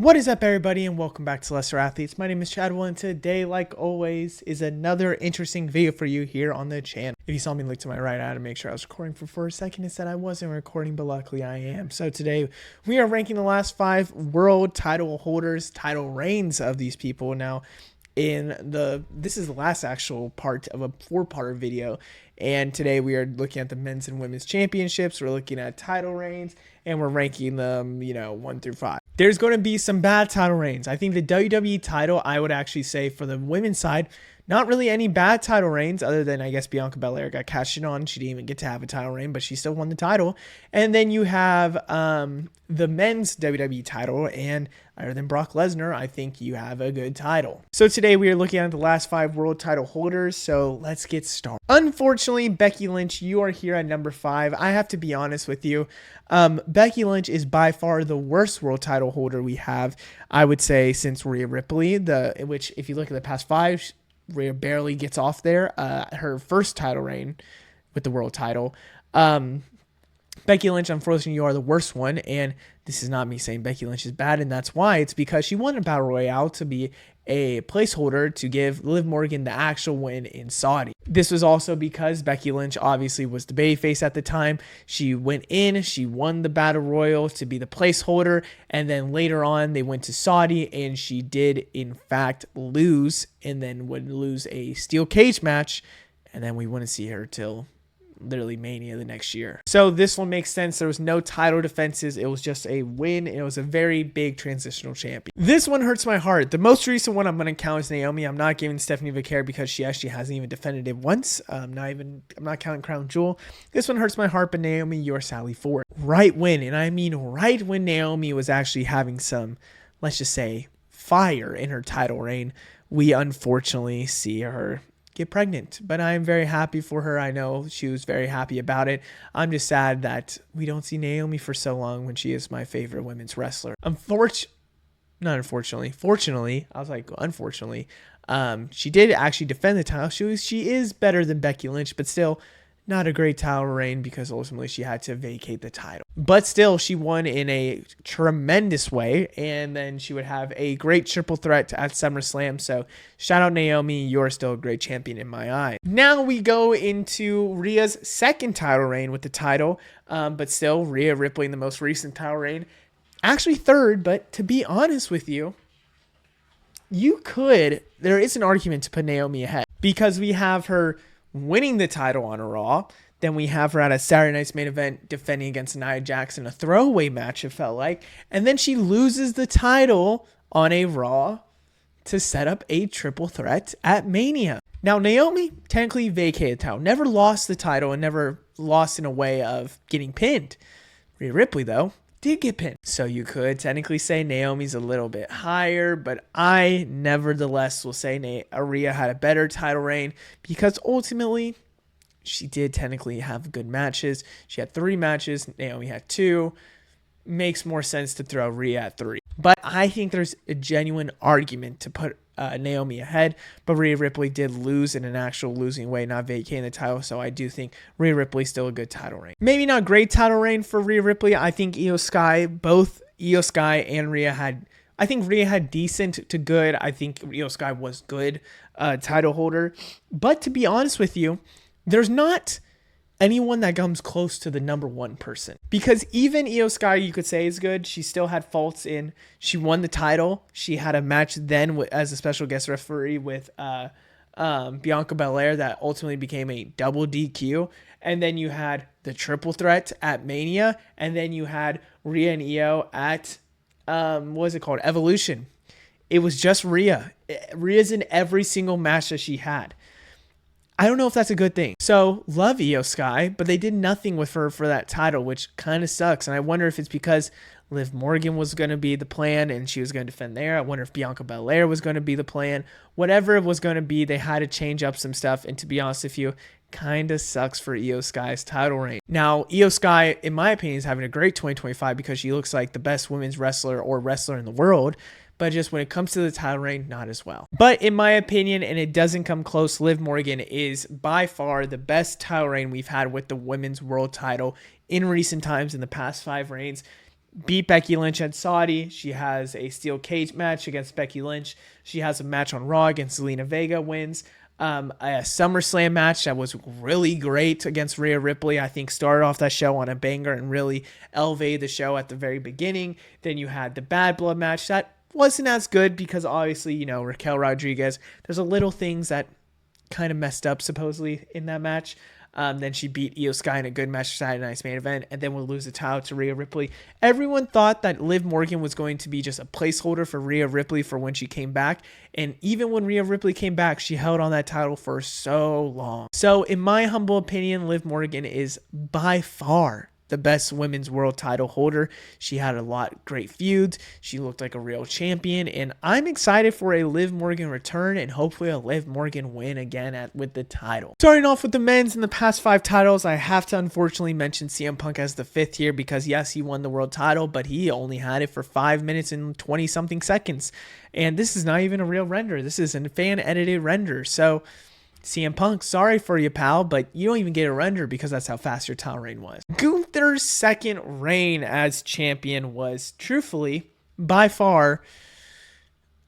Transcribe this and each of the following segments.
What is up, everybody, and welcome back to Lesser Athletes. My name is Chadwell, and today, like always, is another interesting video for you here on the channel. If you saw me look to my right, I had to make sure I was recording for a second. It said I wasn't recording, but luckily I am. So today, we are ranking the last 5 world title holders, title reigns of these people. Now, this is the last actual part of a 4-part video, and today we are looking at the men's and women's championships. We're looking at title reigns, and we're ranking them, 1 through 5. There's going to be some bad title reigns. I think the WWE title, I would actually say for the women's side, not really any bad title reigns other than, I guess, Bianca Belair got cashed in on. She didn't even get to have a title reign, but she still won the title. And then you have the men's WWE title, and other than Brock Lesnar, I think you have a good title. So today we are looking at the last 5 world title holders, so let's get started. Unfortunately, Becky Lynch, you are here at number 5. I have to be honest with you. Becky Lynch is by far the worst world title holder we have, I would say, since Rhea Ripley, which if you look at the past 5, Rhea barely gets off there. Her first title reign with the world title. Becky Lynch, unfortunately, you are the worst one, and this is not me saying Becky Lynch is bad, and that's why. It's because she won a Battle Royale to be a placeholder to give Liv Morgan the actual win in Saudi. This was also because Becky Lynch obviously was the babyface at the time. She went in, she won the Battle Royal to be the placeholder, and then later on they went to Saudi, and she did in fact lose, and then would lose a steel cage match, and then we wouldn't see her till literally Mania the next year. So this one makes sense. There was no title defenses. It was just a win. It was a very big transitional champion. This one hurts my heart. The most recent one I'm going to count is Naomi. I'm not giving Stephanie Vaquer because she actually hasn't even defended it once. I'm not counting Crown Jewel. This one hurts my heart, but Naomi, you're Sally Ford. Right when, and I mean right when Naomi was actually having some, let's just say, fire in her title reign, we unfortunately see her get pregnant, but I'm very happy for her. I know she was very happy about it. I'm just sad that we don't see Naomi for so long when she is my favorite women's wrestler. Fortunately, I was like, unfortunately, she did actually defend the title. She is better than Becky Lynch, but still not a great title reign because ultimately she had to vacate the title. But still, she won in a tremendous way, and then she would have a great triple threat at SummerSlam. So shout out Naomi, you're still a great champion in my eye. Now we go into Rhea's second title reign with the title, but still Rhea Ripley in the most recent title reign. Actually third, but to be honest with you, there is an argument to put Naomi ahead because we have her winning the title on a Raw. Then we have her at a Saturday Night's Main Event defending against Nia Jax in a throwaway match, it felt like. And then she loses the title on a Raw to set up a triple threat at Mania. Now, Naomi technically vacated the title. Never lost the title and never lost in a way of getting pinned. Rhea Ripley, though, did get pinned. So you could technically say Naomi's a little bit higher, but I nevertheless will say Rhea had a better title reign because ultimately she did technically have good matches. She had 3 matches. Naomi had 2. Makes more sense to throw Rhea at 3. But I think there's a genuine argument to put Naomi ahead. But Rhea Ripley did lose in an actual losing way, not vacating the title. So I do think Rhea Ripley's still a good title reign. Maybe not great title reign for Rhea Ripley. I think both Io Sky and Rhea had, I think Rhea had decent to good. I think Io Sky was good title holder. But to be honest with you, there's not anyone that comes close to the number 1 person. Because even Io Sky, you could say, is good. She still had faults in, she won the title. She had a match then as a special guest referee with Bianca Belair that ultimately became a double DQ. And then you had the triple threat at Mania. And then you had Rhea and Io at, Evolution. It was just Rhea. Rhea's in every single match that she had. I don't know if that's a good thing. So, love Io Sky, but they did nothing with her for that title, which kind of sucks. And I wonder if it's because Liv Morgan was going to be the plan and she was going to defend there. I wonder if Bianca Belair was going to be the plan. Whatever it was going to be, they had to change up some stuff. And to be honest with you, kind of sucks for Io Sky's title reign. Now, Io Sky, in my opinion, is having a great 2025 because she looks like the best women's wrestler or wrestler in the world. But just when it comes to the title reign, not as well. But in my opinion, and it doesn't come close, Liv Morgan is by far the best title reign we've had with the women's world title in recent times in the past 5 reigns. beat Becky Lynch at Saudi. She has a steel cage match against Becky Lynch. She has a match on Raw against Zelina Vega, wins. A SummerSlam match that was really great against Rhea Ripley. I think started off that show on a banger and really elevated the show at the very beginning. Then you had the Bad Blood match that wasn't as good because obviously, you know, Raquel Rodriguez, there's a little things that kind of messed up supposedly in that match. Then she beat Io Sky in a good match for Saturday Night's main event, and then we'll lose the title to Rhea Ripley. Everyone thought that Liv Morgan was going to be just a placeholder for Rhea Ripley for when she came back, and even when Rhea Ripley came back, she held on that title for so long. So in my humble opinion, Liv Morgan is by far the best women's world title holder. She had a lot of great feuds. She looked like a real champion, and I'm excited for a Liv Morgan return and hopefully a Liv Morgan win again with the title. Starting off with the men's in the past 5 titles, I have to unfortunately mention CM Punk as the 5th here because yes, he won the world title, but he only had it for 5 minutes and 20 something seconds. And this is not even a real render. This is a fan edited render. So CM Punk, sorry for you, pal, but you don't even get a render because that's how fast your title reign was. Gunther's second reign as champion was, truthfully, by far,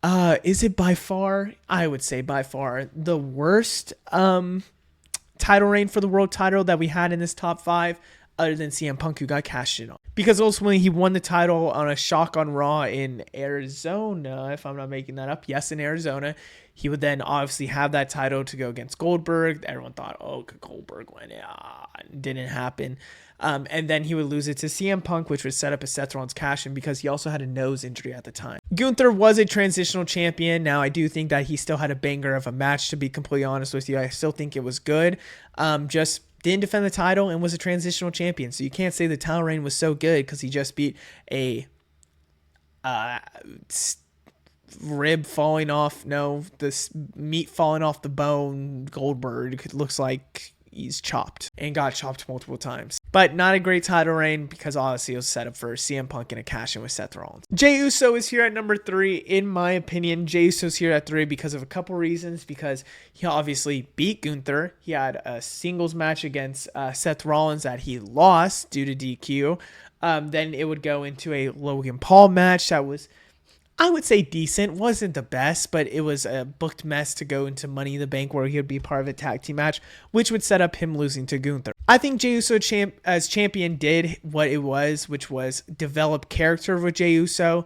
is it by far? I would say by far the worst title reign for the world title that we had in this top 5, other than CM Punk, who got cashed in on. Because ultimately he won the title on a shock on Raw in Arizona, if I'm not making that up. Yes, in Arizona. He would then obviously have that title to go against Goldberg. Everyone thought, oh, could Goldberg win? Didn't happen. And then he would lose it to CM Punk, which would set up a Seth Rollins cash-in because he also had a nose injury at the time. Gunther was a transitional champion. Now, I do think that he still had a banger of a match, to be completely honest with you. I still think it was good. Just didn't defend the title and was a transitional champion. So you can't say the title reign was so good because he just beat a rib falling off, this meat falling off the bone Goldberg. It looks like he's chopped and got chopped multiple times. But not a great title reign because obviously it was set up for CM Punk and a cash-in with Seth Rollins. Jey Uso is here at number 3. In my opinion, Jey Uso's here at 3 because of a couple reasons. Because he obviously beat Gunther. He had a singles match against Seth Rollins that he lost due to DQ. Then it would go into a Logan Paul match that was, I would say, decent. Wasn't the best, but it was a booked mess to go into Money in the Bank where he would be part of a tag team match, which would set up him losing to Gunther. I think Jey Uso as champion did what it was, which was develop character with Jey Uso,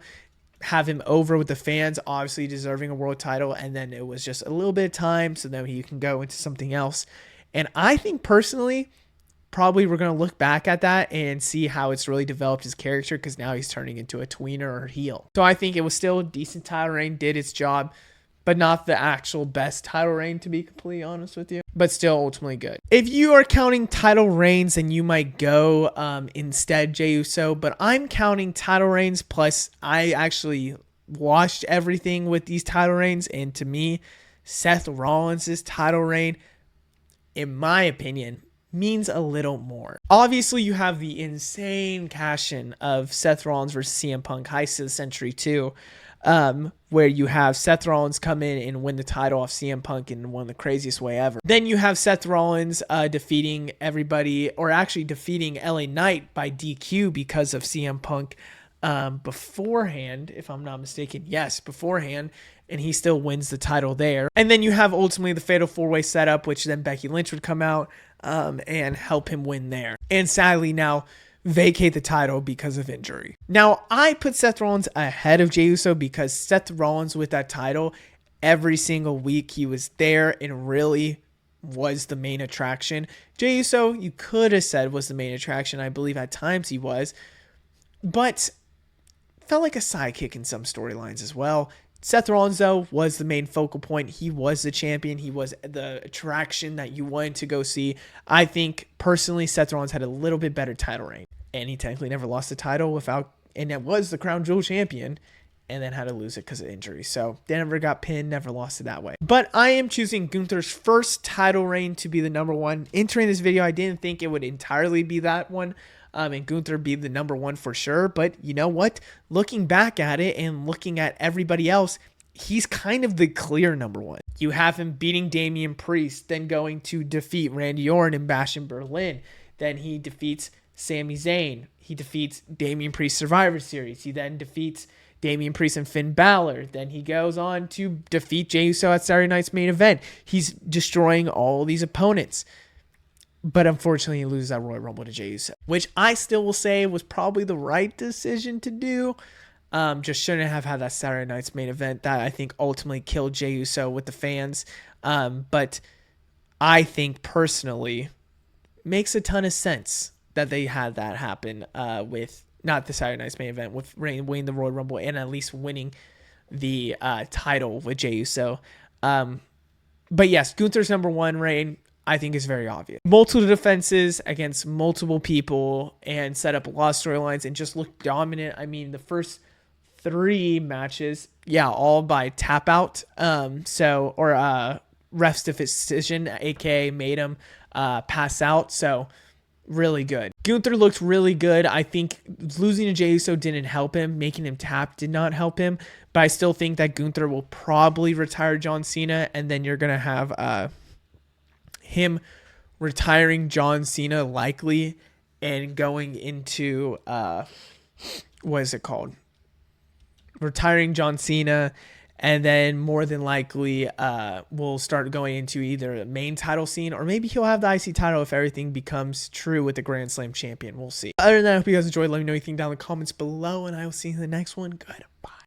have him over with the fans, obviously deserving a world title, and then it was just a little bit of time so then he can go into something else. And I think personally, probably we're going to look back at that and see how it's really developed his character because now he's turning into a tweener or heel. So I think it was still a decent title reign, did its job, but not the actual best title reign, to be completely honest with you, but still ultimately good. If you are counting title reigns, then you might go instead Jey Uso, but I'm counting title reigns plus I actually watched everything with these title reigns, and to me, Seth Rollins' title reign, in my opinion, means a little more. Obviously, you have the insane cash-in of Seth Rollins versus CM Punk, Heist of the Century 2, where you have Seth Rollins come in and win the title off CM Punk in one of the craziest way ever. Then you have Seth Rollins defeating everybody, or actually defeating LA Knight by DQ because of CM Punk beforehand, if I'm not mistaken. Yes, beforehand. And he still wins the title there. And then you have ultimately the Fatal 4-Way setup, which then Becky Lynch would come out and help him win there. And sadly now vacate the title because of injury. Now, I put Seth Rollins ahead of Jey Uso because Seth Rollins with that title, every single week he was there and really was the main attraction. Jey Uso, you could have said was the main attraction. I believe at times he was. But felt like a sidekick in some storylines as well. Seth Rollins, though, was the main focal point. He was the champion. He was the attraction that you wanted to go see. I think, personally, Seth Rollins had a little bit better title reign. And he technically never lost the title and it was the Crown Jewel champion, and then had to lose it because of injury. So, they never got pinned, never lost it that way. But I am choosing Gunther's first title reign to be the number 1. Entering this video, I didn't think it would entirely be that one. And Gunther be the number 1 for sure. But you know what? Looking back at it and looking at everybody else, he's kind of the clear number 1. You have him beating Damian Priest, then going to defeat Randy Orton and Bash in Berlin. Then he defeats Sami Zayn. He defeats Damian Priest Survivor Series. He then defeats Damian Priest and Finn Balor. Then he goes on to defeat Jey Uso at Saturday Night's Main Event. He's destroying all these opponents. But unfortunately, he loses that Royal Rumble to Jey Uso, which I still will say was probably the right decision to do. Just shouldn't have had that Saturday Night's Main Event. That, I think, ultimately killed Jey Uso with the fans. But I think, personally, makes a ton of sense that they had that happen with not the Saturday Night's Main Event, with winning the Royal Rumble and at least winning the title with Jey Uso. But yes, Gunther's number one reign, I think, is very obvious. Multiple defenses against multiple people and set up a lot of storylines and just look dominant. I mean, the first 3 matches, all by tap out. Ref's decision, aka made him pass out. So really good. Gunther looked really good. I think losing to Jey Uso didn't help him. Making him tap did not help him. But I still think that Gunther will probably retire John Cena, and then you're gonna have him retiring John Cena likely and going into what is it called? Retiring John Cena, and then more than likely we'll start going into either the main title scene, or maybe he'll have the IC title if everything becomes true with the Grand Slam champion. We'll see. Other than that, I hope you guys enjoyed. Let me know anything down in the comments below, and I will see you in the next one. Goodbye.